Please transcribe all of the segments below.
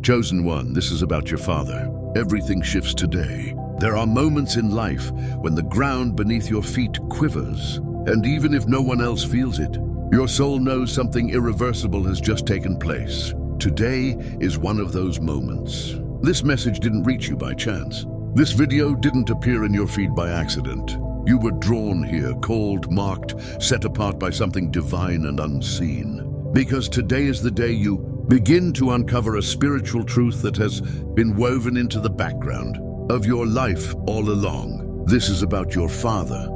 Chosen one, this is about your father. Everything shifts today. There are moments in life when the ground beneath your feet quivers, and even if no one else feels it, your soul knows something irreversible has just taken place. Today is one of those moments. This message didn't reach you by chance. This video didn't appear in your feed by accident. You were drawn here, called, marked, set apart by something divine and unseen. Because today is the day you begin to uncover a spiritual truth that has been woven into the background of your life all along. This is about your father,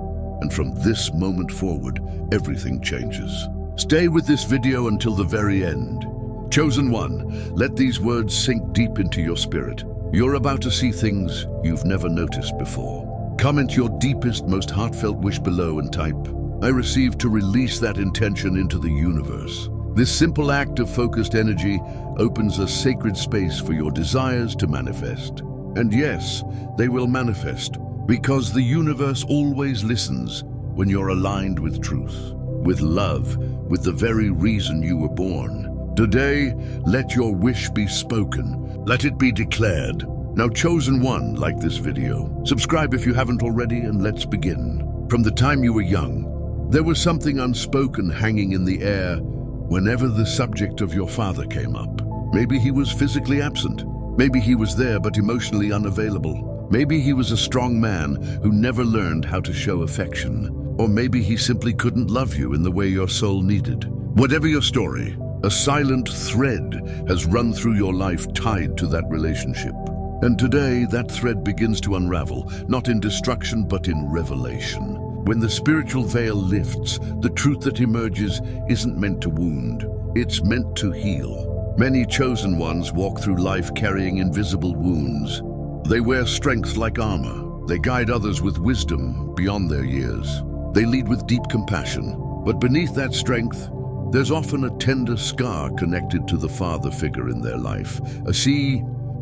and from this moment forward, everything changes. Stay with this video until the very end. Chosen one, let these words sink deep into your spirit. You're about to see things you've never noticed before. Comment your deepest, most heartfelt wish below and type, "I receive," to release that intention into the universe. This simple act of focused energy opens a sacred space for your desires to manifest. And yes, they will manifest, because the universe always listens when you're aligned with truth, with love, with the very reason you were born. Today, let your wish be spoken. Let it be declared. Now, chosen one, like this video. Subscribe if you haven't already, and let's begin. From the time you were young, there was something unspoken hanging in the air whenever the subject of your father came up. Maybe he was physically absent. Maybe he was there but emotionally unavailable. Maybe he was a strong man who never learned how to show affection. Or maybe he simply couldn't love you in the way your soul needed. Whatever your story, a silent thread has run through your life tied to that relationship. And today, that thread begins to unravel, not in destruction but in revelation. When the spiritual veil lifts, the truth that emerges isn't meant to wound, it's meant to heal. Many chosen ones walk through life carrying invisible wounds. They wear strength like armor. They guide others with wisdom beyond their years. They lead with deep compassion. But beneath that strength, there's often a tender scar connected to the father figure in their life. A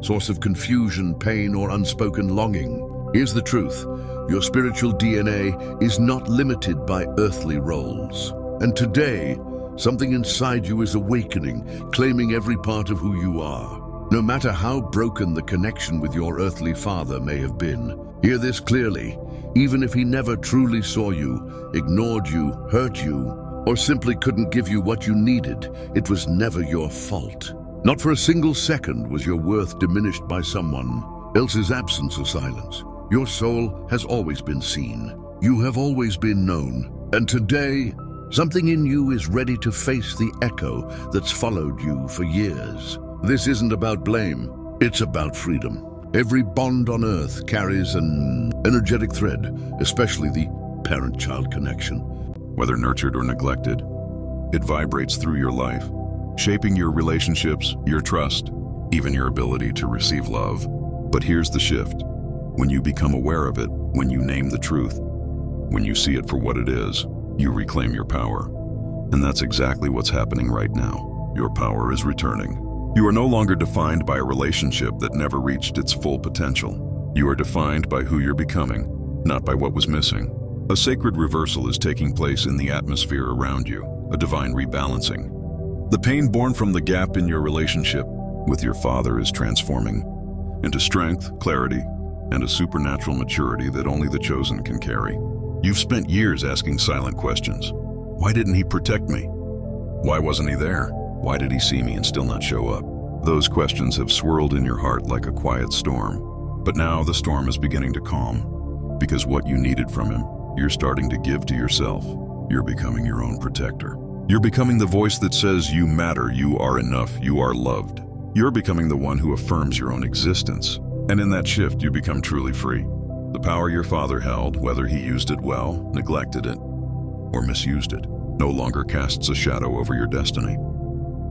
source of confusion, pain, or unspoken longing. Here's the truth. Your spiritual DNA is not limited by earthly roles. And today, something inside you is awakening, claiming every part of who you are. No matter how broken the connection with your earthly father may have been, hear this clearly. Even if he never truly saw you, ignored you, hurt you, or simply couldn't give you what you needed, it was never your fault. Not for a single second was your worth diminished by someone else's absence or silence. Your soul has always been seen. You have always been known. And today, something in you is ready to face the echo that's followed you for years. This isn't about blame, it's about freedom. Every bond on earth carries an energetic thread, especially the parent-child connection. Whether nurtured or neglected, it vibrates through your life, shaping your relationships, your trust, even your ability to receive love. But here's the shift. When you become aware of it, when you name the truth, when you see it for what it is, you reclaim your power. And that's exactly what's happening right now. Your power is returning. You are no longer defined by a relationship that never reached its full potential. You are defined by who you're becoming, not by what was missing. A sacred reversal is taking place in the atmosphere around you, a divine rebalancing. The pain born from the gap in your relationship with your father is transforming into strength, clarity, and a supernatural maturity that only the chosen can carry. You've spent years asking silent questions. Why didn't he protect me? Why wasn't he there? Why did he see me and still not show up? Those questions have swirled in your heart like a quiet storm. But now the storm is beginning to calm, because what you needed from him, you're starting to give to yourself. You're becoming your own protector. You're becoming the voice that says you matter, you are enough, you are loved. You're becoming the one who affirms your own existence. And in that shift, you become truly free. The power your father held, whether he used it well, neglected it, or misused it, no longer casts a shadow over your destiny.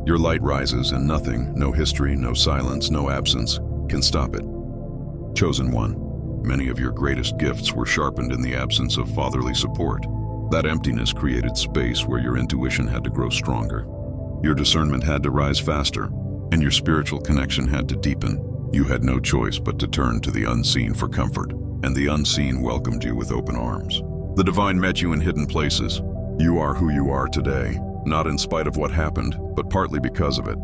Your light rises and nothing, no history, no silence, no absence, can stop it. Chosen one, many of your greatest gifts were sharpened in the absence of fatherly support. That emptiness created space where your intuition had to grow stronger. Your discernment had to rise faster, and your spiritual connection had to deepen. You had no choice but to turn to the unseen for comfort, and the unseen welcomed you with open arms. The divine met you in hidden places. You are who you are today, not in spite of what happened, but partly because of it.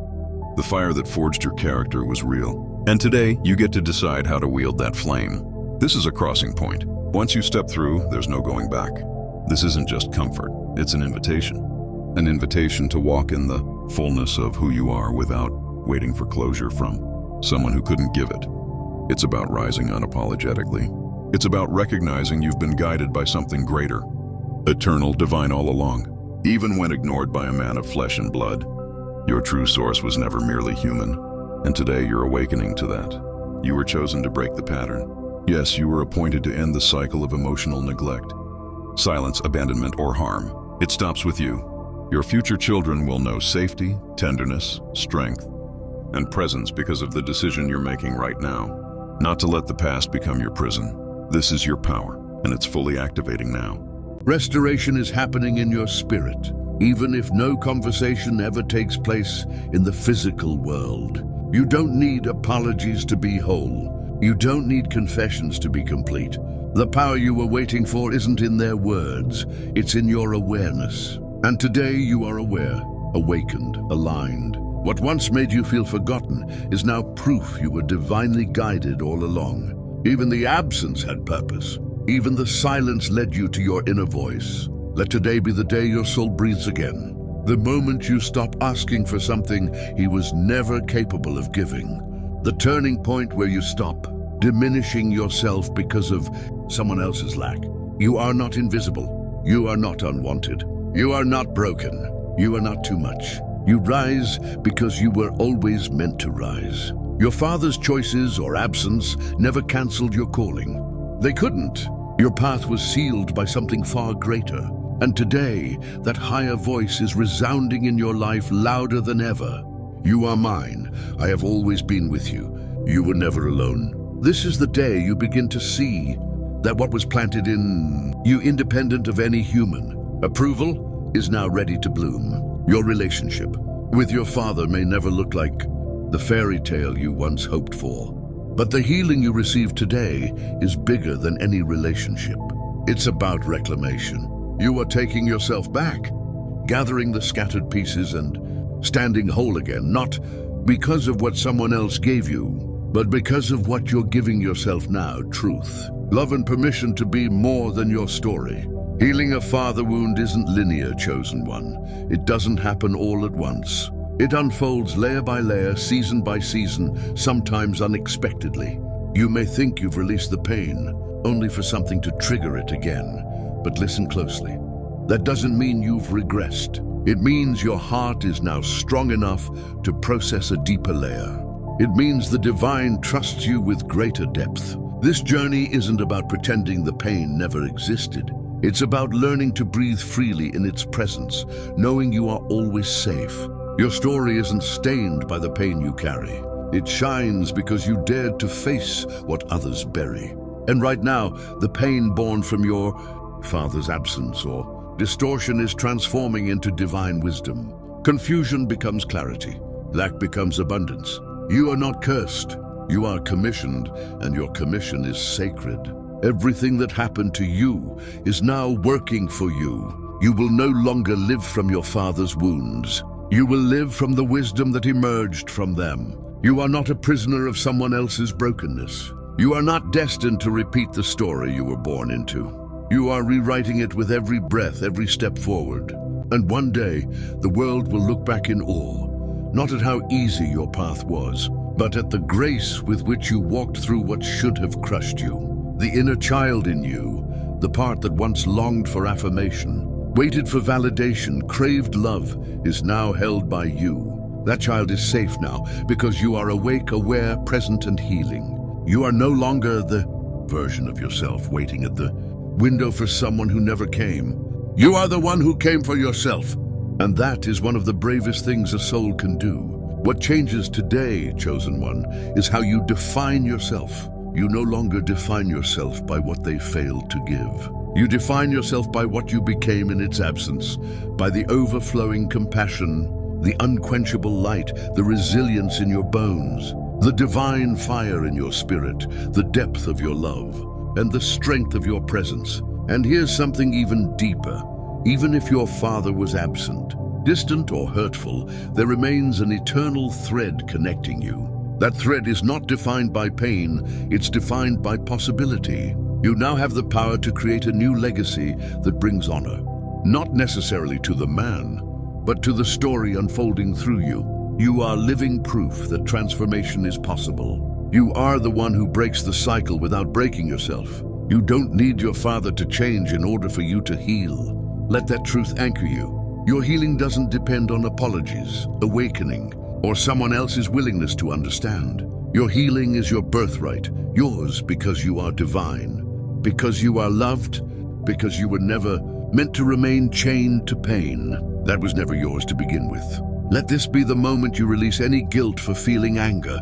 The fire that forged your character was real. And today, you get to decide how to wield that flame. This is a crossing point. Once you step through, there's no going back. This isn't just comfort, it's an invitation. An invitation to walk in the fullness of who you are without waiting for closure from someone who couldn't give it. It's about rising unapologetically. It's about recognizing you've been guided by something greater, eternal, divine all along. Even when ignored by a man of flesh and blood, your true source was never merely human. And today you're awakening to that. You were chosen to break the pattern. Yes, you were appointed to end the cycle of emotional neglect, silence, abandonment, or harm. It stops with you. Your future children will know safety, tenderness, strength, and presence because of the decision you're making right now. Not to let the past become your prison. This is your power, and it's fully activating now. Restoration is happening in your spirit, even if no conversation ever takes place in the physical world. You don't need apologies to be whole. You don't need confessions to be complete. The power you were waiting for isn't in their words, it's in your awareness. And today you are aware, awakened, aligned. What once made you feel forgotten is now proof you were divinely guided all along. Even the absence had purpose. Even the silence led you to your inner voice. Let today be the day your soul breathes again. The moment you stop asking for something he was never capable of giving. The turning point where you stop diminishing yourself because of someone else's lack. You are not invisible. You are not unwanted. You are not broken. You are not too much. You rise because you were always meant to rise. Your father's choices or absence never canceled your calling. They couldn't. Your path was sealed by something far greater. And today, that higher voice is resounding in your life louder than ever. You are mine. I have always been with you. You were never alone. This is the day you begin to see that what was planted in you, independent of any human approval, is now ready to bloom. Your relationship with your father may never look like the fairy tale you once hoped for, but the healing you receive today is bigger than any relationship. It's about reclamation. You are taking yourself back, gathering the scattered pieces and standing whole again, not because of what someone else gave you, but because of what you're giving yourself now, truth, love, and permission to be more than your story. Healing a father wound isn't linear, chosen one. It doesn't happen all at once. It unfolds layer by layer, season by season, sometimes unexpectedly. You may think you've released the pain, only for something to trigger it again. But listen closely. That doesn't mean you've regressed. It means your heart is now strong enough to process a deeper layer. It means the divine trusts you with greater depth. This journey isn't about pretending the pain never existed. It's about learning to breathe freely in its presence, knowing you are always safe. Your story isn't stained by the pain you carry. It shines because you dared to face what others bury. And right now, the pain born from your father's absence or distortion is transforming into divine wisdom. Confusion becomes clarity. Lack becomes abundance. You are not cursed. You are commissioned, and your commission is sacred. Everything that happened to you is now working for you. You will no longer live from your father's wounds. You will live from the wisdom that emerged from them. You are not a prisoner of someone else's brokenness. You are not destined to repeat the story you were born into. You are rewriting it with every breath, every step forward. And one day, the world will look back in awe, not at how easy your path was, but at the grace with which you walked through what should have crushed you. The inner child in you, the part that once longed for affirmation, waited for validation, craved love, is now held by you. That child is safe now because you are awake, aware, present, and healing. You are no longer the version of yourself waiting at the window for someone who never came. You are the one who came for yourself. And that is one of the bravest things a soul can do. What changes today, chosen one, is how you define yourself. You no longer define yourself by what they failed to give. You define yourself by what you became in its absence, by the overflowing compassion, the unquenchable light, the resilience in your bones, the divine fire in your spirit, the depth of your love, and the strength of your presence. And here's something even deeper. Even if your father was absent, Distant or hurtful, there remains an eternal thread connecting you. That thread is not defined by pain, it's defined by possibility. You now have the power to create a new legacy that brings honor, not necessarily to the man, but to the story unfolding through you. You are living proof that transformation is possible. You are the one who breaks the cycle without breaking yourself. You don't need your father to change in order for you to heal. Let that truth anchor you. Your healing doesn't depend on apologies, awakening, or someone else's willingness to understand. Your healing is your birthright, yours because you are divine, because you are loved, because you were never meant to remain chained to pain. That was never yours to begin with. Let this be the moment you release any guilt for feeling anger,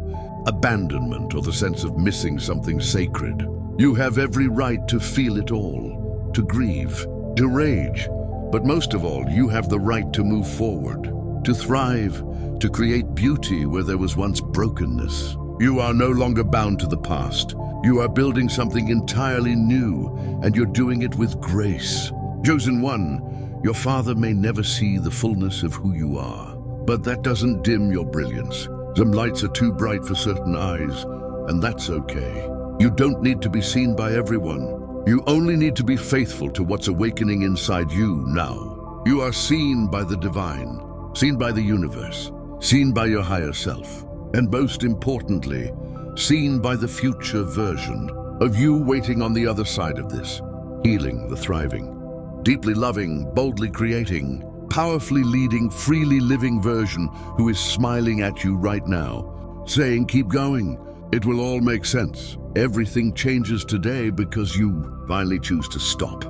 abandonment, or the sense of missing something sacred. You have every right to feel it all, to grieve, to rage, but most of all, you have the right to move forward, to thrive, to create beauty where there was once brokenness. You are no longer bound to the past. You are building something entirely new, and you're doing it with grace. Chosen one, your father may never see the fullness of who you are, but that doesn't dim your brilliance. Some lights are too bright for certain eyes, and that's okay. You don't need to be seen by everyone. You only need to be faithful to what's awakening inside you now. You are seen by the divine, seen by the universe, seen by your higher self, and most importantly, seen by the future version of you waiting on the other side of this, healing the thriving, deeply loving, boldly creating, powerfully leading, freely living version who is smiling at you right now, saying, keep going, it will all make sense. Everything changes today because you finally choose to stop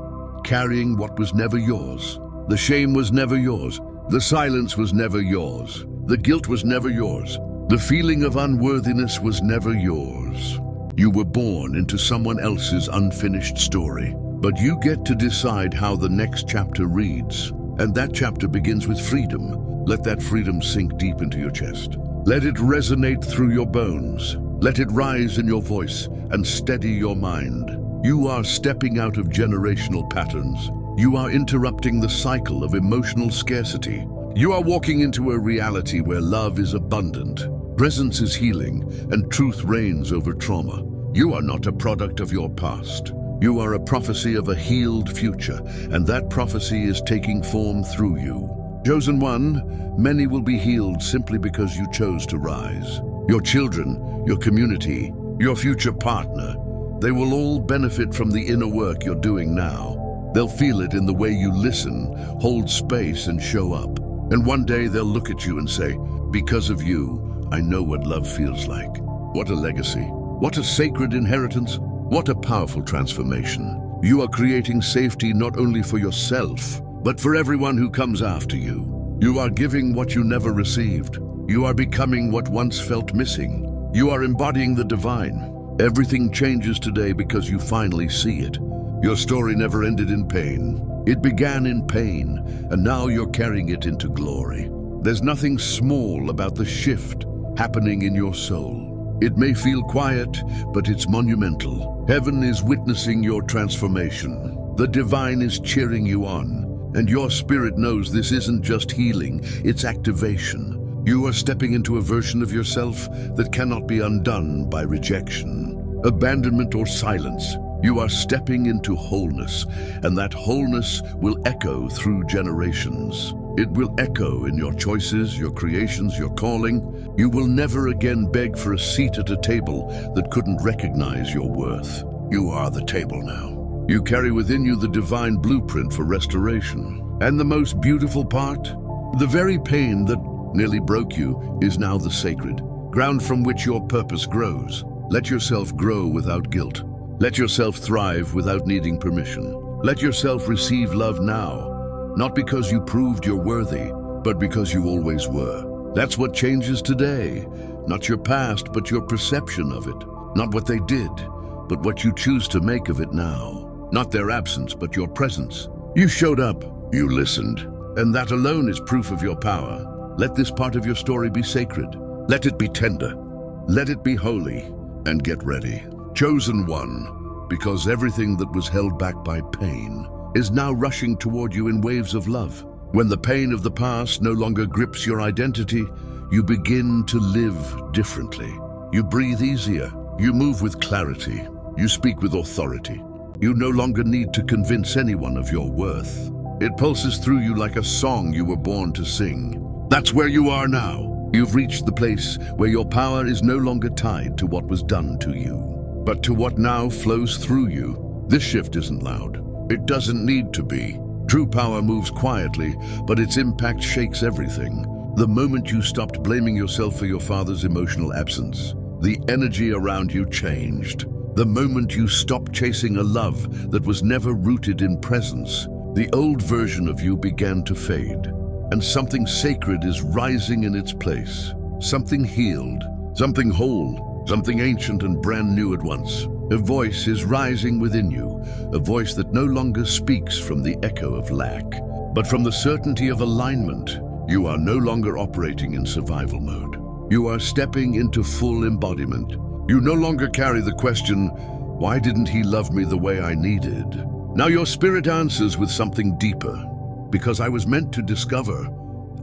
carrying what was never yours. The shame was never yours. The silence was never yours. The guilt was never yours. The feeling of unworthiness was never yours. You were born into someone else's unfinished story, but you get to decide how the next chapter reads. And that chapter begins with freedom. Let that freedom sink deep into your chest. Let it resonate through your bones. Let it rise in your voice and steady your mind. You are stepping out of generational patterns. You are interrupting the cycle of emotional scarcity. You are walking into a reality where love is abundant, presence is healing, and truth reigns over trauma. You are not a product of your past. You are a prophecy of a healed future, and that prophecy is taking form through you. Chosen one, many will be healed simply because you chose to rise. Your children, your community, your future partner, they will all benefit from the inner work you're doing now. They'll feel it in the way you listen, hold space, and show up. And one day they'll look at you and say, because of you, I know what love feels like. What a legacy. What a sacred inheritance. What a powerful transformation. You are creating safety not only for yourself, but for everyone who comes after you. You are giving what you never received. You are becoming what once felt missing. You are embodying the divine. Everything changes today because you finally see it. Your story never ended in pain. It began in pain, and now you're carrying it into glory. There's nothing small about the shift happening in your soul. It may feel quiet, but it's monumental. Heaven is witnessing your transformation. The divine is cheering you on, and your spirit knows this isn't just healing, it's activation. You are stepping into a version of yourself that cannot be undone by rejection, abandonment, or silence. You are stepping into wholeness, and that wholeness will echo through generations. It will echo in your choices, your creations, your calling. You will never again beg for a seat at a table that couldn't recognize your worth. You are the table now. You carry within you the divine blueprint for restoration. And the most beautiful part? The very pain that nearly broke you is now the sacred ground from which your purpose grows. Let yourself grow without guilt. Let yourself thrive without needing permission. Let yourself receive love now, not because you proved you're worthy, but because you always were. That's what changes today. Not your past, but your perception of it. Not what they did, but what you choose to make of it now. Not their absence, but your presence. You showed up, you listened, and that alone is proof of your power. Let this part of your story be sacred. Let it be tender. Let it be holy. And get ready. Chosen one, because everything that was held back by pain is now rushing toward you in waves of love. When the pain of the past no longer grips your identity, you begin to live differently. You breathe easier. You move with clarity. You speak with authority. You no longer need to convince anyone of your worth. It pulses through you like a song you were born to sing. That's where you are now. You've reached the place where your power is no longer tied to what was done to you, but to what now flows through you. This shift isn't loud. It doesn't need to be. True power moves quietly, but its impact shakes everything. The moment you stopped blaming yourself for your father's emotional absence, the energy around you changed. The moment you stopped chasing a love that was never rooted in presence, the old version of you began to fade, and something sacred is rising in its place. Something healed, something whole, something ancient and brand new at once. A voice is rising within you, a voice that no longer speaks from the echo of lack, but from the certainty of alignment. You are no longer operating in survival mode. You are stepping into full embodiment. You no longer carry the question, why didn't he love me the way I needed? Now your spirit answers with something deeper, because I was meant to discover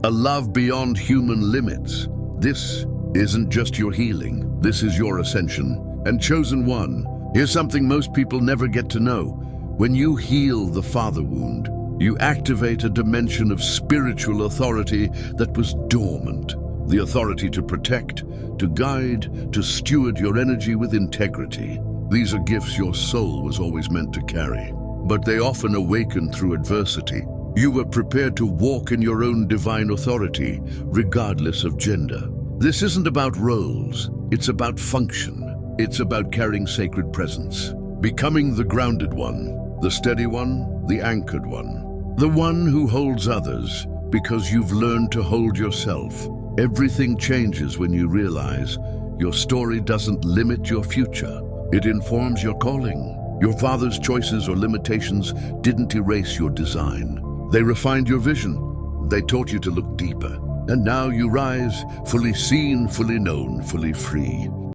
a love beyond human limits. This isn't just your healing, this is your ascension. And chosen one, here's something most people never get to know. When you heal the father wound, you activate a dimension of spiritual authority that was dormant. The authority to protect, to guide, to steward your energy with integrity. These are gifts your soul was always meant to carry, but they often awaken through adversity. You were prepared to walk in your own divine authority, regardless of gender. This isn't about roles, it's about function. It's about carrying sacred presence, becoming the grounded one, the steady one, the anchored one, the one who holds others because you've learned to hold yourself. Everything changes when you realize your story doesn't limit your future. It informs your calling. Your father's choices or limitations didn't erase your design. They refined your vision. They taught you to look deeper. And now you rise, fully seen, fully known, fully free.